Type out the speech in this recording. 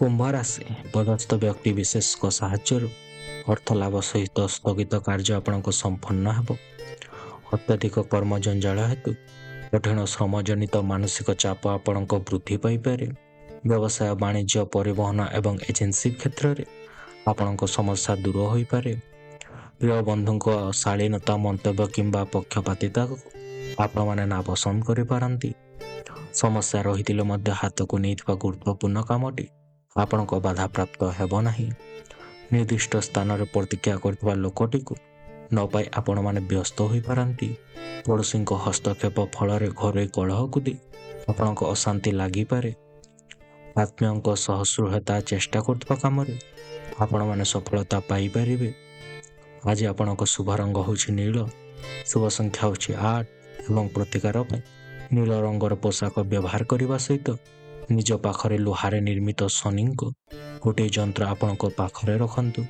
କୁମ୍ଭ ରାଶି ପଦସ୍ଥ ବ୍ୟକ୍ତି ବିଶେଷଙ୍କ ସାହାଯ୍ୟରୁ ଅର୍ଥ ଲାଭ ସହିତ ସ୍ଥଗିତ କାର୍ଯ୍ୟ ଆପଣଙ୍କ ସମ୍ପନ୍ନ ହେବ। ଅତ୍ୟଧିକ କର୍ମ ଜଞ୍ଜାଳ ହେତୁ କଠିନ ଶ୍ରମଜନିତ ମାନସିକ ଚାପ ଆପଣଙ୍କ ବୃଦ୍ଧି ପାଇପାରେ। ବ୍ୟବସାୟ ବାଣିଜ୍ୟ ପରିବହନ ଏବଂ ଏଜେନ୍ସି କ୍ଷେତ୍ରରେ ଆପଣଙ୍କ ସମସ୍ୟା ଦୂର ହୋଇପାରେ। ପ୍ରିୟ ବନ୍ଧୁଙ୍କ ଶାଳୀନତା ମନ୍ତବ୍ୟ କିମ୍ବା ପକ୍ଷପାତିତାକୁ ଆପଣମାନେ ନାପସନ୍ଦ କରିପାରନ୍ତି। ସମସ୍ୟା ରହିଥିଲେ ମଧ୍ୟ ହାତକୁ ନେଇଥିବା ଗୁରୁତ୍ୱପୂର୍ଣ୍ଣ କାମଟି ଆପଣଙ୍କ ବାଧାପ୍ରାପ୍ତ ହେବ ନାହିଁ। ନିର୍ଦ୍ଦିଷ୍ଟ ସ୍ଥାନରେ ପ୍ରତିକ୍ରିୟା କରିଥିବା ଲୋକଟିକୁ ନ ପାଇ ଆପଣମାନେ ବ୍ୟସ୍ତ ହୋଇପାରନ୍ତି। ପଡ଼ୋଶୀଙ୍କ ହସ୍ତକ୍ଷେପ ଫଳରେ ଘରୋଇ କଳହକୁ ଦେଇ ଆପଣଙ୍କ ଅଶାନ୍ତି ଲାଗିପାରେ। ଆତ୍ମୀୟଙ୍କ ସହ ସୁହୃତା ଚେଷ୍ଟା କରୁଥିବା କାମରେ ଆପଣମାନେ ସଫଳତା ପାଇପାରିବେ। ଆଜି ଆପଣଙ୍କ ଶୁଭ ରଙ୍ଗ ହେଉଛି ନୀଳ, ଶୁଭ ସଂଖ୍ୟା ହେଉଛି 8 ଏବଂ ପ୍ରତିକାର ପାଇଁ ନୀଳ ରଙ୍ଗର ପୋଷାକ ବ୍ୟବହାର କରିବା ସହିତ ନିଜ ପାଖରେ ଲୁହାରେ ନିର୍ମିତ ଶନିଙ୍କ ଗୋଟିଏ ଯନ୍ତ୍ର ଆପଣଙ୍କ ପାଖରେ ରଖନ୍ତୁ।